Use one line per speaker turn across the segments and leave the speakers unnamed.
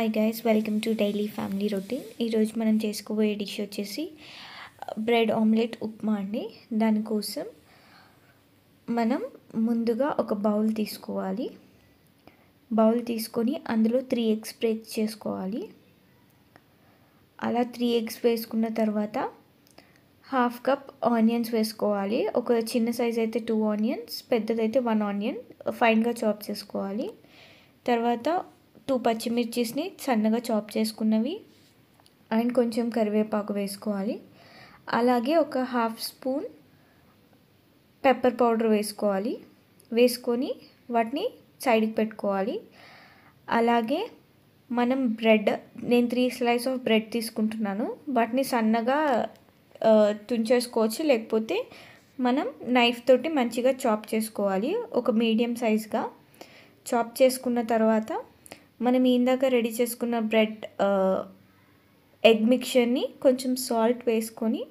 Hi guys, welcome to daily family routine. ఈరోజు మనం చేసుకోబోయే డిష్ వచ్చేసి బ్రెడ్ ఆమ్లెట్ ఉప్మా అండి. దానికోసం మనం ముందుగా ఒక బౌల్ తీసుకోవాలి. బౌల్ తీసుకొని అందులో 3 ఎగ్స్ బ్రేక్ చేసుకోవాలి. అలా 3 ఎగ్స్ వేసుకున్న తర్వాత హాఫ్ కప్ ఆనియన్స్ వేసుకోవాలి. ఒక చిన్న సైజ్ అయితే 2 ఆనియన్స్, పెద్దదైతే 1 ఆనియన్ ఫైన్గా చాప్ చేసుకోవాలి. తర్వాత 2 పచ్చిమిర్చిని సన్నగా చాప్ చేసుకున్నవి అండ్ కొంచెం కరివేపాకు వేసుకోవాలి. అలాగే ఒక హాఫ్ స్పూన్ పెప్పర్ పౌడర్ వేసుకోవాలి. వేసుకొని వాటిని సైడ్కి పెట్టుకోవాలి. అలాగే మనం నేను 3 స్లైస్ ఆఫ్ బ్రెడ్ తీసుకుంటున్నాను. వాటిని సన్నగా తుంచేసుకోవచ్చు, లేకపోతే మనం నైఫ్ తోటి మంచిగా చాప్ చేసుకోవాలి. ఒక మీడియం సైజ్గా చాప్ చేసుకున్న తర్వాత మనం ఇందాక రెడీ చేసుకున్న ఎగ్ మిక్చర్ని కొంచెం సాల్ట్ వేసుకొని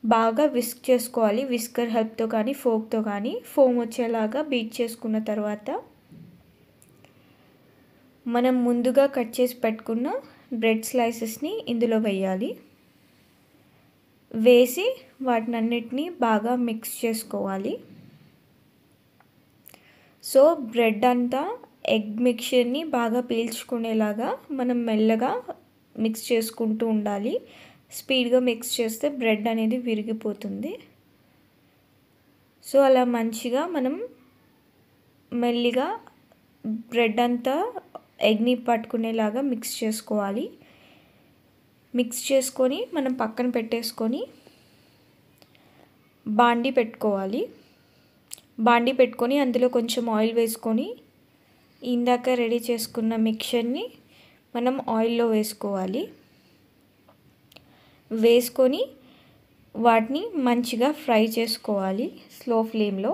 బాగా విస్క్ చేసుకోవాలి. విస్కర్ హెల్ప్తో కానీ ఫోక్తో కానీ ఫోమ్ వచ్చేలాగా బీట్ చేసుకున్న తర్వాత మనం ముందుగా కట్ చేసి పెట్టుకున్న బ్రెడ్ స్లైసెస్ని ఇందులో వేయాలి. వేసి వాటినన్నిటినీ బాగా మిక్స్ చేసుకోవాలి. సో బ్రెడ్ అంతా ఎగ్ మిక్చర్ని బాగా పీల్చుకునేలాగా మనం మెల్లగా మిక్స్ చేసుకుంటూ ఉండాలి. స్పీడ్గా మిక్స్ చేస్తే బ్రెడ్ అనేది విరిగిపోతుంది. సో అలా మంచిగా మనం మెల్లిగా బ్రెడ్ అంతా ఎగ్ని పట్టుకునేలాగా మిక్స్ చేసుకోవాలి. మిక్స్ చేసుకొని మనం పక్కన పెట్టేసుకొని బాండీ పెట్టుకొని అందులో కొంచెం ఆయిల్ వేసుకొని ఇందాక రెడీ చేసుకున్న మిక్చర్ని మనం ఆయిల్లో వేసుకోవాలి. వేసుకొని వాటిని మంచిగా ఫ్రై చేసుకోవాలి స్లో ఫ్లేమ్లో.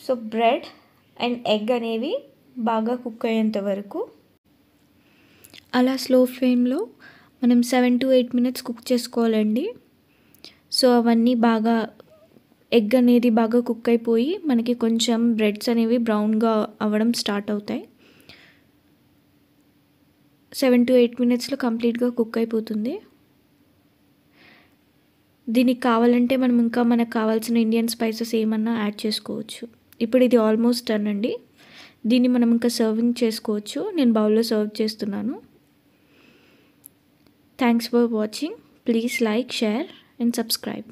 సో బ్రెడ్ అండ్ ఎగ్ అనేవి బాగా కుక్ అయ్యేంత వరకు అలా స్లో ఫ్లేమ్లో మనం 7 to 8 minutes కుక్ చేసుకోవాలండి. సో అవన్నీ బాగా ఎగ్ అనేది బాగా కుక్ అయిపోయి మనకి కొంచెం బ్రెడ్స్ అనేవి బ్రౌన్గా అవ్వడం స్టార్ట్ అవుతాయి. 7 to 8 minutesలో కంప్లీట్గా కుక్ అయిపోతుంది. దీనికి కావాలంటే మనం ఇంకా మనకు కావాల్సిన ఇండియన్ స్పైసెస్ ఏమన్నా యాడ్ చేసుకోవచ్చు. ఇప్పుడు ఇది ఆల్మోస్ట్ డన్ అండి. దీన్ని మనం ఇంకా సర్వింగ్ చేసుకోవచ్చు. నేను బౌల్లో సర్వ్ చేస్తున్నాను. Thanks for watching. Please like, share and subscribe.